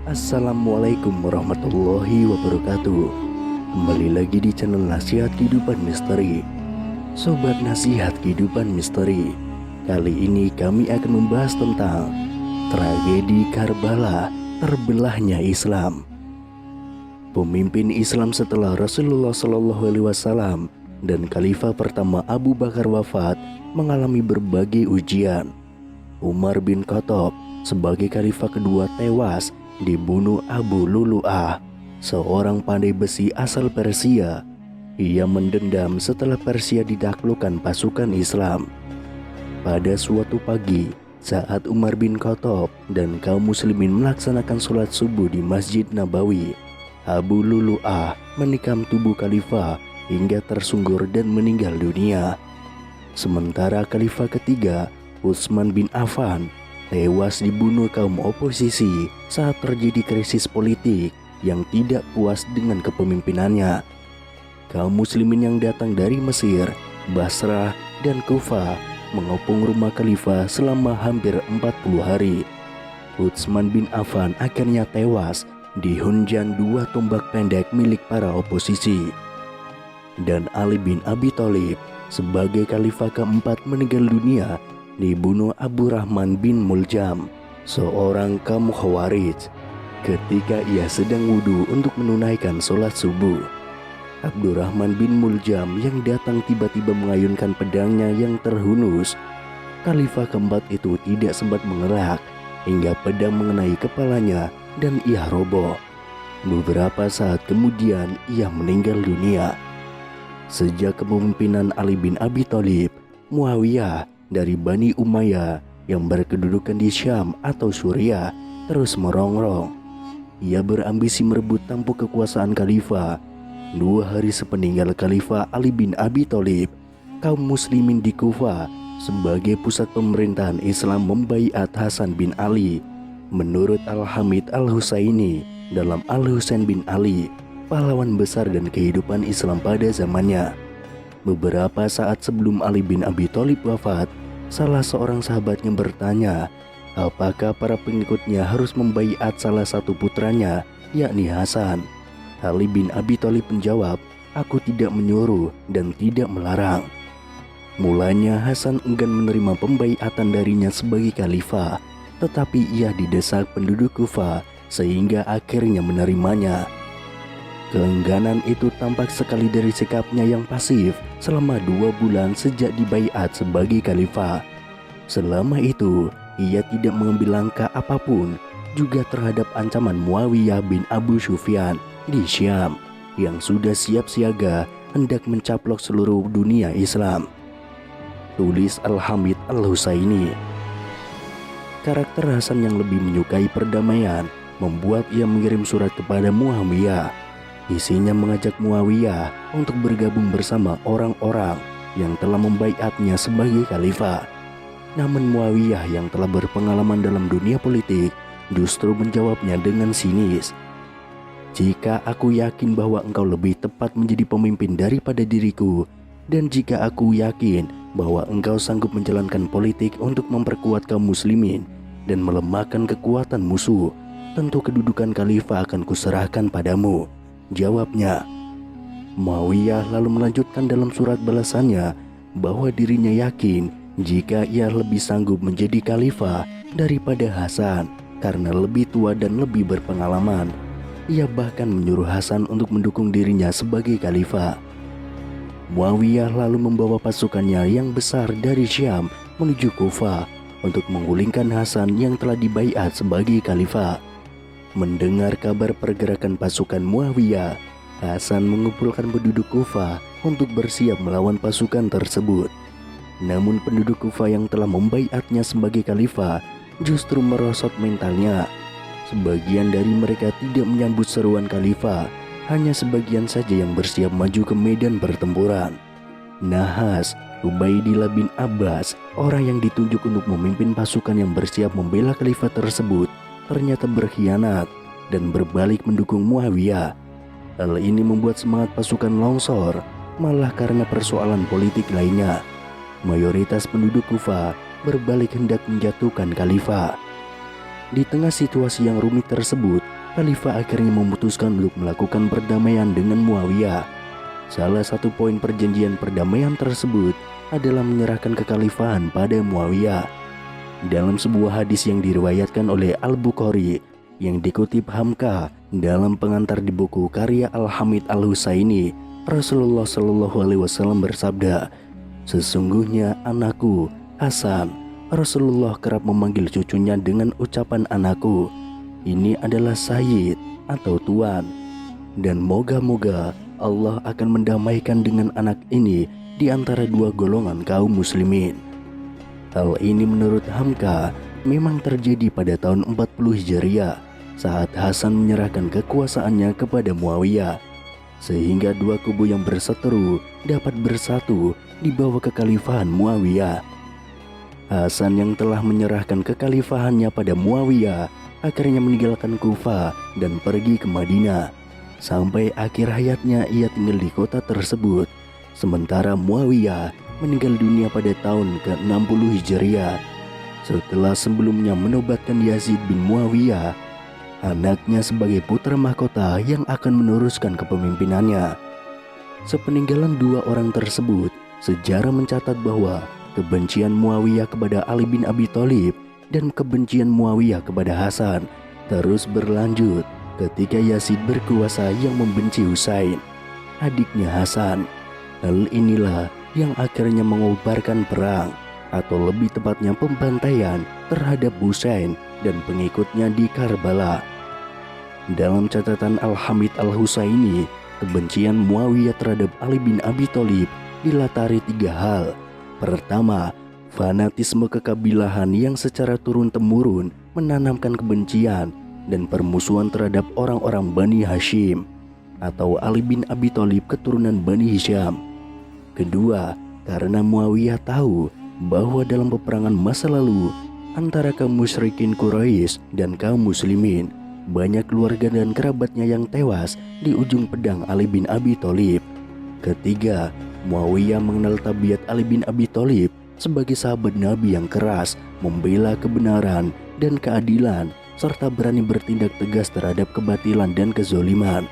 Assalamualaikum warahmatullahi wabarakatuh. Kembali lagi di channel Nasihat Kehidupan Misteri. Sobat Nasihat Kehidupan Misteri, kali ini kami akan membahas tentang tragedi Karbala, terbelahnya Islam. Pemimpin Islam setelah Rasulullah SAW dan Khalifah pertama Abu Bakar wafat mengalami berbagai ujian. Umar bin Khattab sebagai Khalifah kedua tewas dibunuh Abu Lulu'ah, seorang pandai besi asal Persia. Ia mendendam setelah Persia ditaklukkan pasukan Islam. Pada suatu pagi, saat Umar bin Khattab dan kaum muslimin melaksanakan sholat subuh di Masjid Nabawi, Abu Lulu'ah menikam tubuh Khalifah hingga tersungkur dan meninggal dunia. Sementara Khalifah ketiga, Utsman bin Affan, tewas dibunuh kaum oposisi saat terjadi krisis politik yang tidak puas dengan kepemimpinannya. Kaum muslimin yang datang dari Mesir, Basrah, dan Kufah mengepung rumah Khalifah selama hampir 40 hari. Utsman bin Affan akhirnya tewas dihunjam dua tombak pendek milik para oposisi. Dan Ali bin Abi Thalib sebagai Khalifah keempat meninggal dunia dibunuh Abu Rahman bin Muljam, seorang kaum Khawarij, ketika ia sedang wudhu untuk menunaikan sholat subuh. Abdurrahman bin Muljam yang datang tiba-tiba mengayunkan pedangnya yang terhunus. Khalifah keempat itu tidak sempat mengelak hingga pedang mengenai kepalanya dan ia roboh. Beberapa saat kemudian ia meninggal dunia. Sejak kepemimpinan Ali bin Abi Thalib, Muawiyah dari Bani Umayyah yang berkedudukan di Syam atau Suriah terus merongrong. Ia berambisi merebut tampuk kekuasaan Khalifah. 2 hari sepeninggal Khalifah Ali bin Abi Thalib, kaum muslimin di Kufah sebagai pusat pemerintahan Islam membaiat Hasan bin Ali. Menurut Al-Hamid Al-Husaini dalam Al-Husain bin Ali, pahlawan besar dan kehidupan Islam pada zamannya. Beberapa saat sebelum Ali bin Abi Thalib wafat, salah seorang sahabatnya bertanya, apakah para pengikutnya harus membaiat salah satu putranya, yakni Hasan. Ali bin Abi Thalib menjawab, aku tidak menyuruh dan tidak melarang. Mulanya Hasan enggan menerima pembaiatan darinya sebagai khalifah, tetapi ia didesak penduduk Kufah sehingga akhirnya menerimanya. Keengganan itu tampak sekali dari sikapnya yang pasif selama 2 bulan sejak dibaiat sebagai khalifah. Selama itu, ia tidak mengambil langkah apapun juga terhadap ancaman Muawiyah bin Abu Sufyan di Syam yang sudah siap siaga hendak mencaplok seluruh dunia Islam. Tulis Al-Hamid Al-Husaini. Karakter Hasan yang lebih menyukai perdamaian membuat ia mengirim surat kepada Muawiyah. Isinya mengajak Muawiyah untuk bergabung bersama orang-orang yang telah membaiatnya sebagai khalifah. Namun Muawiyah yang telah berpengalaman dalam dunia politik justru menjawabnya dengan sinis. Jika aku yakin bahwa engkau lebih tepat menjadi pemimpin daripada diriku, dan jika aku yakin bahwa engkau sanggup menjalankan politik untuk memperkuat kaum muslimin dan melemahkan kekuatan musuh, tentu kedudukan khalifah akan kuserahkan padamu, jawabnya. Muawiyah lalu melanjutkan dalam surat balasannya bahwa dirinya yakin jika ia lebih sanggup menjadi khalifah daripada Hasan karena lebih tua dan lebih berpengalaman. Ia bahkan menyuruh Hasan untuk mendukung dirinya sebagai khalifah. Muawiyah lalu membawa pasukannya yang besar dari Syam menuju Kufah untuk menggulingkan Hasan yang telah dibaiat sebagai khalifah. Mendengar kabar pergerakan pasukan Muawiyah, Hasan mengumpulkan penduduk Kufah untuk bersiap melawan pasukan tersebut. Namun penduduk Kufah yang telah membaiatnya sebagai khalifah justru merosot mentalnya. Sebagian dari mereka tidak menyambut seruan khalifah, hanya sebagian saja yang bersiap maju ke medan pertempuran. Nahas, Ubaidillah bin Abbas, orang yang ditunjuk untuk memimpin pasukan yang bersiap membela khalifah tersebut, ternyata berkhianat dan berbalik mendukung Muawiyah. Hal ini membuat semangat pasukan longsor, malah karena persoalan politik lainnya. Mayoritas penduduk Kufah berbalik hendak menjatuhkan khalifah. Di tengah situasi yang rumit tersebut, Khalifah akhirnya memutuskan untuk melakukan perdamaian dengan Muawiyah. Salah satu poin perjanjian perdamaian tersebut adalah menyerahkan kekhalifahan pada Muawiyah. Dalam sebuah hadis yang diriwayatkan oleh Al-Bukhari yang dikutip Hamka dalam pengantar di buku karya Al-Hamid Al-Husaini, Rasulullah Shallallahu Alaihi Wasallam bersabda, "Sesungguhnya anakku Hasan." Rasulullah kerap memanggil cucunya dengan ucapan anakku. Ini adalah Sayyid atau Tuan. Dan moga-moga Allah akan mendamaikan dengan anak ini di antara dua golongan kaum muslimin. Hal ini menurut Hamka memang terjadi pada tahun 40 Hijriah saat Hasan menyerahkan kekuasaannya kepada Muawiyah, sehingga dua kubu yang berseteru dapat bersatu di bawah kekhalifahan Muawiyah. Hasan yang telah menyerahkan kekhalifahannya pada Muawiyah akhirnya meninggalkan Kufah dan pergi ke Madinah. Sampai akhir hayatnya ia tinggal di kota tersebut. Sementara Muawiyah meninggal dunia pada tahun ke-60 Hijriah. Setelah sebelumnya menobatkan Yazid bin Muawiyah, anaknya sebagai putra mahkota yang akan meneruskan kepemimpinannya. Sepeninggalan dua orang tersebut, sejarah mencatat bahwa kebencian Muawiyah kepada Ali bin Abi Thalib dan kebencian Muawiyah kepada Hasan terus berlanjut ketika Yazid berkuasa yang membenci Husain, adiknya Hasan. Hal inilah yang akhirnya mengobarkan perang, atau lebih tepatnya pembantaian terhadap Husain dan pengikutnya di Karbala. Dalam catatan Al-Hamid Al-Husaini, kebencian Muawiyah terhadap Ali bin Abi Thalib dilatari tiga hal. Pertama, fanatisme kekabilahan yang secara turun-temurun menanamkan kebencian dan permusuhan terhadap orang-orang Bani Hashim atau Ali bin Abi Thalib keturunan Bani Hisham. Kedua, karena Muawiyah tahu bahwa dalam peperangan masa lalu antara kaum musyrikin Quraisy dan kaum muslimin, banyak keluarga dan kerabatnya yang tewas di ujung pedang Ali bin Abi Thalib. Ketiga, Muawiyah mengenal tabiat Ali bin Abi Thalib sebagai sahabat Nabi yang keras, membela kebenaran dan keadilan, serta berani bertindak tegas terhadap kebatilan dan kezoliman.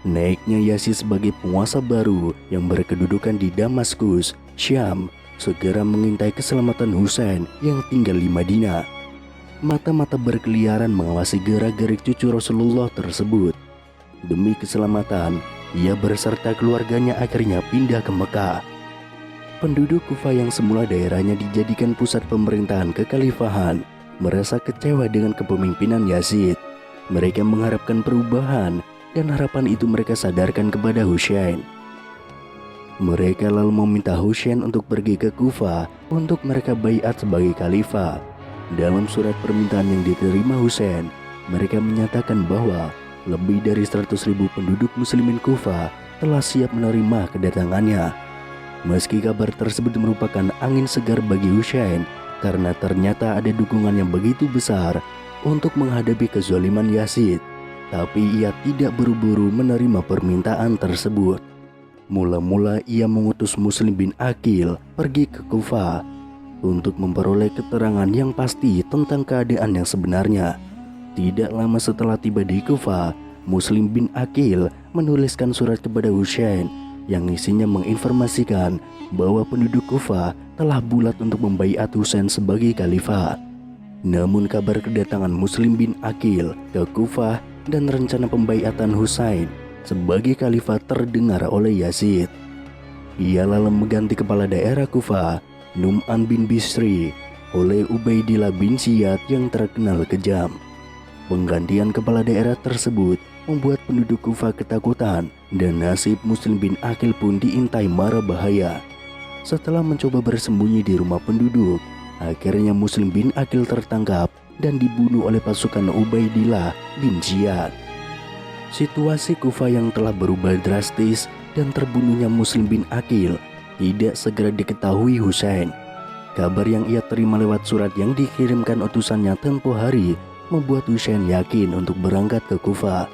Naiknya Yazid sebagai penguasa baru yang berkedudukan di Damaskus, Syam, segera mengintai keselamatan Husain yang tinggal di Madinah. Mata-mata berkeliaran mengawasi gerak-gerik cucu Rasulullah tersebut. Demi keselamatan, ia berserta keluarganya akhirnya pindah ke Mekah. Penduduk Kufah yang semula daerahnya dijadikan pusat pemerintahan kekhalifahan merasa kecewa dengan kepemimpinan Yazid. Mereka mengharapkan perubahan, dan harapan itu mereka sadarkan kepada Husain. Mereka lalu meminta Husain untuk pergi ke Kufah untuk mereka baiat sebagai khalifah. Dalam surat permintaan yang diterima Husain, mereka menyatakan bahwa lebih dari 100.000 penduduk muslimin Kufah telah siap menerima kedatangannya. Meski kabar tersebut merupakan angin segar bagi Husain, karena ternyata ada dukungan yang begitu besar untuk menghadapi kezaliman Yazid, tapi ia tidak buru-buru menerima permintaan tersebut. Mula-mula ia mengutus Muslim bin Aqil pergi ke Kufah untuk memperoleh keterangan yang pasti tentang keadaan yang sebenarnya. Tidak lama setelah tiba di Kufah, Muslim bin Aqil menuliskan surat kepada Husain yang isinya menginformasikan bahwa penduduk Kufah telah bulat untuk membaiat Husain sebagai khalifah. Namun kabar kedatangan Muslim bin Aqil ke Kufah dan rencana pembaiatan Husain sebagai khalifah terdengar oleh Yazid. Ia lalu mengganti kepala daerah Kufah, Nu'man bin Bisri, oleh Ubaidillah bin Ziyad yang terkenal kejam. Penggantian kepala daerah tersebut membuat penduduk Kufah ketakutan dan nasib Muslim bin Aqil pun diintai mara bahaya. Setelah mencoba bersembunyi di rumah penduduk, akhirnya Muslim bin Aqil tertangkap dan dibunuh oleh pasukan Ubaidillah bin Ziyad. Situasi Kufah yang telah berubah drastis dan terbunuhnya Muslim bin Aqil tidak segera diketahui Husain. Kabar yang ia terima lewat surat yang dikirimkan utusannya tempo hari membuat Husain yakin untuk berangkat ke Kufah.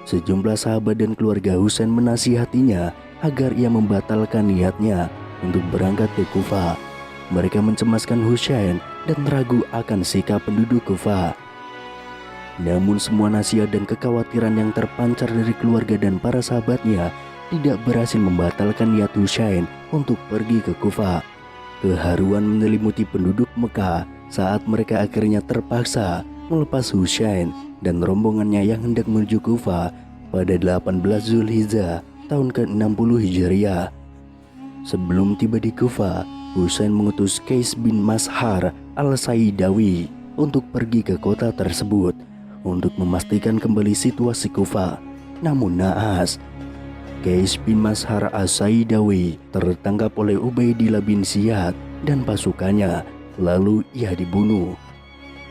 Sejumlah sahabat dan keluarga Husain menasihatinya agar ia membatalkan niatnya untuk berangkat ke Kufah. Mereka mencemaskan Husain dan ragu akan sikap penduduk Kufah. Namun semua nasihat dan kekhawatiran yang terpancar dari keluarga dan para sahabatnya tidak berhasil membatalkan niat Husain untuk pergi ke Kufah. Keharuan menyelimuti penduduk Mekah saat mereka akhirnya terpaksa melepas Husain dan rombongannya yang hendak menuju Kufah pada 18 Zulhijjah tahun ke-60 Hijriah. Sebelum tiba di Kufah, Husain mengutus Qais bin Mashar al-Saidawi untuk pergi ke kota tersebut untuk memastikan kembali situasi Kufah. Namun naas, Qais bin Mashar al-Saidawi tertangkap oleh Ubaidillah bin Ziyad dan pasukannya, lalu ia dibunuh.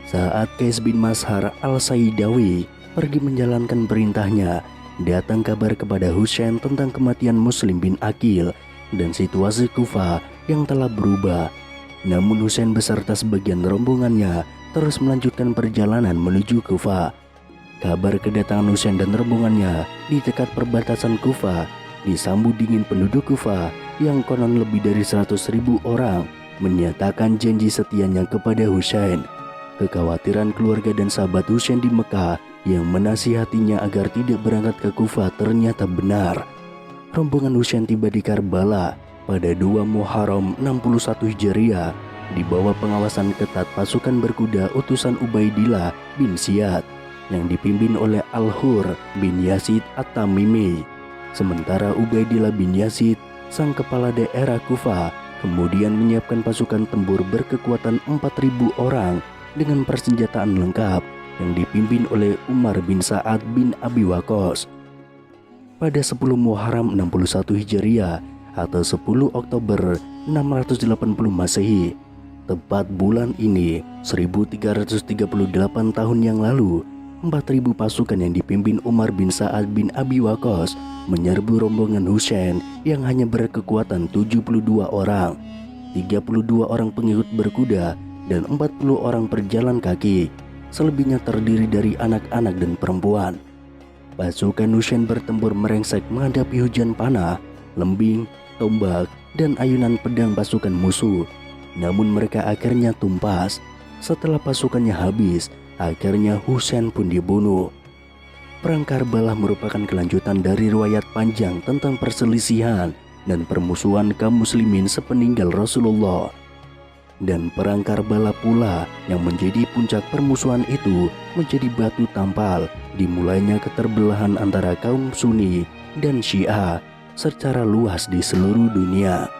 Saat Qais bin Mashar al-Saidawi pergi menjalankan perintahnya, datang kabar kepada Husain tentang kematian Muslim bin Aqil dan situasi Kufah yang telah berubah. Namun Husain beserta sebagian rombongannya terus melanjutkan perjalanan menuju Kufah. Kabar kedatangan Husain dan rombongannya di dekat perbatasan Kufah disambut dingin penduduk Kufah yang konon lebih dari 100.000 orang menyatakan janji setianya kepada Husain. Kekhawatiran keluarga dan sahabat Husain di Mekah yang menasihatinya agar tidak berangkat ke Kufah ternyata benar. Rombongan Husain tiba di Karbala pada 2 Muharram 61 Hijriah di bawah pengawasan ketat pasukan berkuda utusan Ubaidillah bin Ziyad yang dipimpin oleh Al-Hur bin Yazid At-Tamimi. Sementara Ubaidillah bin Yazid, sang kepala daerah Kufah, kemudian menyiapkan pasukan tempur berkekuatan 4.000 orang dengan persenjataan lengkap yang dipimpin oleh Umar bin Sa'ad bin Abi Waqqas. Pada 10 Muharram 61 Hijriah atau 10 Oktober 680 Masehi, tepat bulan ini 1338 tahun yang lalu, 4.000 pasukan yang dipimpin Umar bin Sa'ad bin Abi Waqqas menyerbu rombongan Husain yang hanya berkekuatan 72 orang, 32 orang pengikut berkuda dan 40 orang berjalan kaki. Selebihnya terdiri dari anak-anak dan perempuan. Pasukan Husain bertempur merengsek menghadapi hujan panah, lembing, tombak, dan ayunan pedang pasukan musuh. Namun mereka akhirnya tumpas. Setelah pasukannya habis, akhirnya Husain pun dibunuh. Perang Karbala merupakan kelanjutan dari riwayat panjang tentang perselisihan dan permusuhan kaum muslimin sepeninggal Rasulullah. Dan perang Karbala pula yang menjadi puncak permusuhan itu menjadi batu tampal dimulainya keterbelahan antara kaum Sunni dan Syiah secara luas di seluruh dunia.